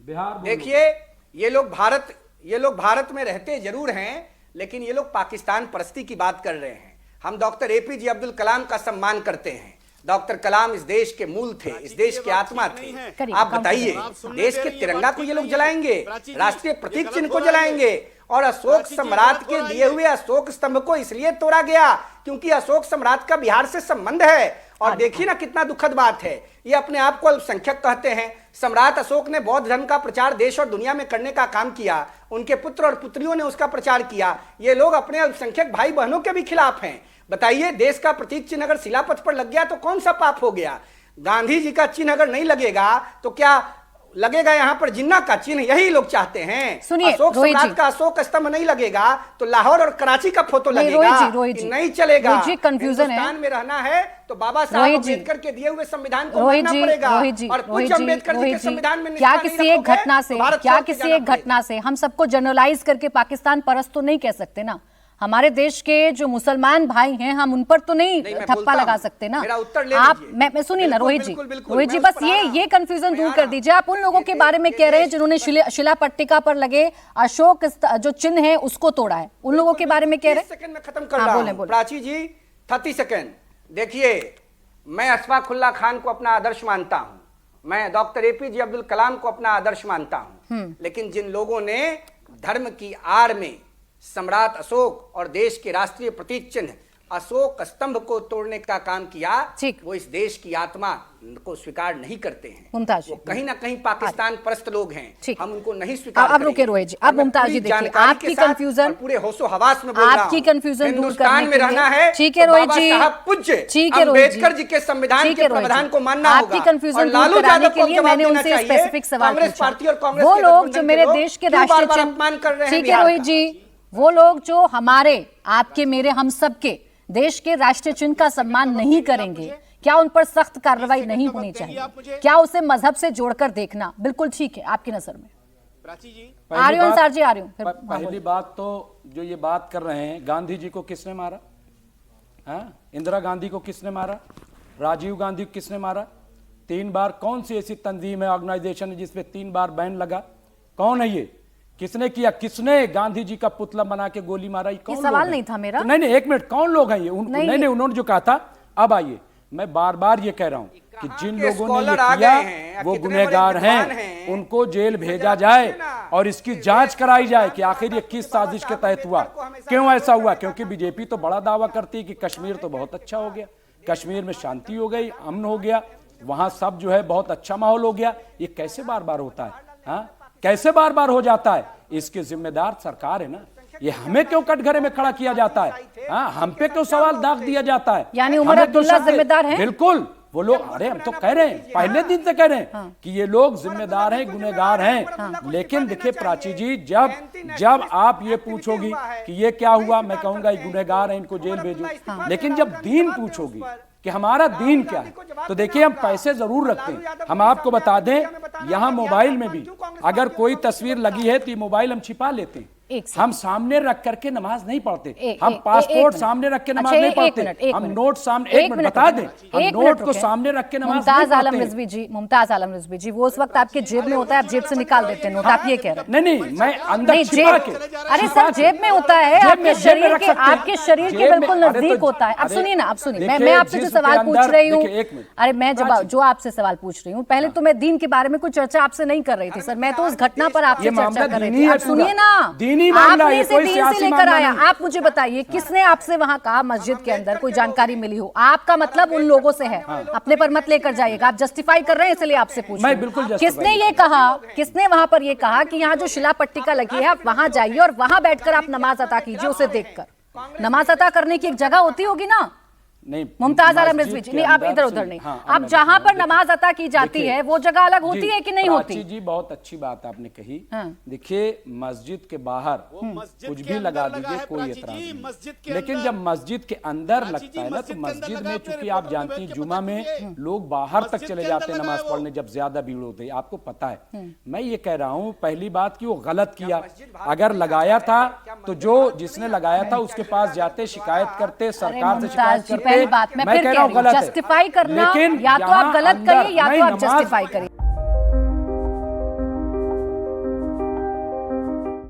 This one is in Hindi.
बिहार देखिए, ये लोग भारत में रहते जरूर हैं, लेकिन ये लोग पाकिस्तान परस्ती की बात कर रहे हैं। हम डॉक्टर एपीजे अब्दुल कलाम का सम्मान करते हैं। डॉक्टर कलाम इस देश के मूल थे, इस देश के आत्मा थे। आप बताइए, देश के तिरंगा को ये लोग जलाएंगे, राष्ट्रीय प्रतीक चिन्ह को जलाएंगे, और अशोक सम्राट के दिए हुए अशोक स्तंभ को इसलिए तोड़ा गया क्योंकि अशोक सम्राट का बिहार से संबंध है। और देखिए ना कितना दुखद बात है, ये अपने आप को अल्पसंख्यक कहते हैं। सम्राट अशोक ने बौद्ध धर्म का प्रचार देश और दुनिया में करने का काम किया, उनके पुत्र और पुत्रियों ने उसका प्रचार किया। ये लोग अपने अल्पसंख्यक भाई बहनों के भी खिलाफ हैं। बताइए, देश का प्रतीक चिन्ह अगर शिलापथ पर लग गया तो कौन सा पाप हो गया? गांधी जी का चिन्ह अगर नहीं लगेगा तो क्या लगेगा यहाँ पर जिन्ना का चिन्ह? यही लोग चाहते हैं। अशोक सम्राट का अशोक स्तंभ नहीं लगेगा तो लाहौर और कराची का फोटो लगेगा, नहीं चलेगा। हिंदुस्तान में रहना है तो बाबा साहब अम्बेडकर के दिए हुए संविधान को मानना पड़ेगा। और कुछ अम्बेडकर जी के संविधान में क्या किसी एक घटना से हम सबको जनरलाइज करके पाकिस्तान परस्त तो नहीं कह सकते ना। हमारे देश के जो मुसलमान भाई हैं, हम उन पर तो नहीं ठप्पा लगा सकते ना। आप मैं सुनिए ना रोहित जी बस ये कंफ्यूजन दूर कर दीजिए। आप उन लोगों के बारे में कह रहे हैं जिन्होंने शिला पट्टिका पर लगे अशोक जो चिन्ह है उसको तोड़ा है, उन लोगों के बारे में कह रहे हैं। सेकंड में खत्म कर रहा हूं प्राची जी, 30 सेकंड। देखिए, मैं अशफाक उल्लाह खान को अपना आदर्श मानता हूं, मैं डॉक्टर एपीजे अब्दुल कलाम को अपना आदर्श मानता हूं, लेकिन जिन लोगों ने धर्म की आड़ में सम्राट अशोक और देश के राष्ट्रीय प्रतीक चिन्ह अशोक स्तंभ को तोड़ने का काम किया, वो इस देश की आत्मा को स्वीकार नहीं करते हैं। मुमताज, वो कहीं ना कहीं पाकिस्तान परस्त लोग हैं, हम उनको नहीं स्वीकार। अब रुके रोहित जी, अब मुमताज जी देखिए, आपकी कंफ्यूजन पूरे होशो हवास में बोल रहा हूं, आपकी कंफ्यूजन दूर करने में रहना है। ठीक है रोहित जी, पूज्य अम्बेडकर जी के संविधान के प्रावधान को मानना होगा। आपकी कंफ्यूजन दूर कराने के लिए मैंने उनसे स्पेसिफिक सवाल पूछा। वो लोग जो मेरे देश के राष्ट्रीय चिन्ह, ठीक है रोहित जी, वो लोग जो हमारे आपके मेरे हम सब के देश के राष्ट्रीय चिन्ह का सम्मान नहीं करेंगे, क्या उन पर सख्त कार्रवाई नहीं होनी चाहिए? क्या उसे मजहब से जोड़कर देखना बिल्कुल ठीक है आपकी नजर में? आ रही हूं सर जी, आ रही हूं। पहली बात तो जो ये बात कर रहे हैं, गांधी जी को किसने मारा? इंदिरा गांधी को किसने मारा? राजीव गांधी को किसने मारा? 3 बार कौन सी ऐसी तंजीम है, ऑर्गेनाइजेशन है जिसपे 3 बार बैन लगा? कौन है ये? किसने किया? किसने गांधी जी का पुतला बना के गोली मारा? ये कौन? सवाल नहीं था मेरा। नहीं, एक मिनट, कौन लोग हैं ये? नहीं, उन्होंने जो कहा था। अब आइए, मैं बार बार ये कह रहा हूं कि जिन लोगों ने ये किया वो गुनहगार हैं, उनको जेल भेजा जाए और इसकी जांच कराई जाए कि आखिर ये किस साजिश के तहत हुआ, क्यों ऐसा हुआ। क्योंकि बीजेपी तो बड़ा दावा करती है कि कश्मीर तो बहुत अच्छा हो गया, कश्मीर में शांति हो गई, अमन हो गया, वहां सब जो है बहुत अच्छा माहौल हो गया। ये कैसे बार बार होता है? कैसे बार बार हो जाता है? इसके जिम्मेदार सरकार है ना। ये हमें क्यों कटघरे में खड़ा किया जाता है? हम पे क्यों सवाल दाग दिया जाता है? यानी उमर अब्दुल्ला जिम्मेदार है? बिल्कुल, वो लोग, अरे हम तो कह रहे हैं, पहले दिन से कह रहे हैं कि ये लोग जिम्मेदार हैं, गुनहगार हैं। लेकिन देखिए प्राची जी, जब आप ये पूछोगी कि ये क्या हुआ, मैं कहूंगा ये गुनहगार है, इनको जेल भेजो। लेकिन जब दीन पूछोगी कि हमारा दीन क्या है, तो देखिए हम पैसे जरूर रखते हैं। हम आपको बता दें, यहाँ मोबाइल में भी अगर कोई तस्वीर लगी है तो ये मोबाइल हम छिपा लेते हैं। हम सामने रख करके नमाज नहीं पढ़ते, हम पासपोर्ट सामने रख के नमाज नहीं पढ़ते, हम नोट सामने, एक मिनट बता दें, हम नोट को सामने रख के नमाज नहीं पढ़ते। मुमताज आलम रिजवी जी, वो उस वक्त आपके जेब में होता है, आप जेब से निकाल देते हैं नोट, आप ये कह रहे हैं? नहीं, मैं अंदर छिपा के। अरे सर, जेब में होता है, आपके शरीर के बिल्कुल नजदीक होता है। अब सुनिए ना, अब सुनिए, मैं आपसे जो सवाल पूछ रही हूँ, अरे मैं जो आपसे सवाल पूछ रही हूँ, पहले तो मैं दीन के बारे में कोई चर्चा आपसे नहीं कर रही थी सर, मैं तो उस घटना पर आपसे चर्चा कर रही थी। आप सुनिए ना, आपने इसे दीन से लेकर आया। आप मुझे बताइए, किसने आपसे वहां कहा मस्जिद के अंदर कोई जानकारी मिली हो? आपका मतलब उन लोगों से है, अपने पर मत लेकर जाइएगा। आप जस्टिफाई कर रहे हैं इसलिए आपसे पूछ रही हूं। किसने ये कहा, किसने वहां पर ये कहा कि यहाँ जो शिला पट्टिका लगी है आप वहां जाइए और वहां बैठकर आप नमाज अता कीजिए उसे देखकर? नमाज अता करने की एक जगह होती होगी ना। नहीं, मुमताज आलम रिजवी जी, नहीं आप इधर उधर नहीं, अब जहां पर नमाज अता की जाती है वो जगह अलग होती है कि नहीं होती? जी बहुत अच्छी बात आपने कही। देखिए, मस्जिद के बाहर कुछ भी लगा दीजिए, कोई एतराज नहीं, लेकिन जब मस्जिद के अंदर लगता है ना, तो मस्जिद में चूंकि आप जानती हैं जुमा में लोग बाहर तक चले जाते हैं नमाज पढ़ने जब ज्यादा भीड़ होती है, आपको पता है। मैं ये कह रहा हूँ, पहली बात कि वो गलत किया, अगर लगाया था तो जो जिसने लगाया था उसके पास जाते, शिकायत करते, सरकार से शिकायत करते। बात मैं फिर कह रही हूं, जस्टिफाई करना, या तो आप गलत करिए या तो आप जस्टिफाई करिए।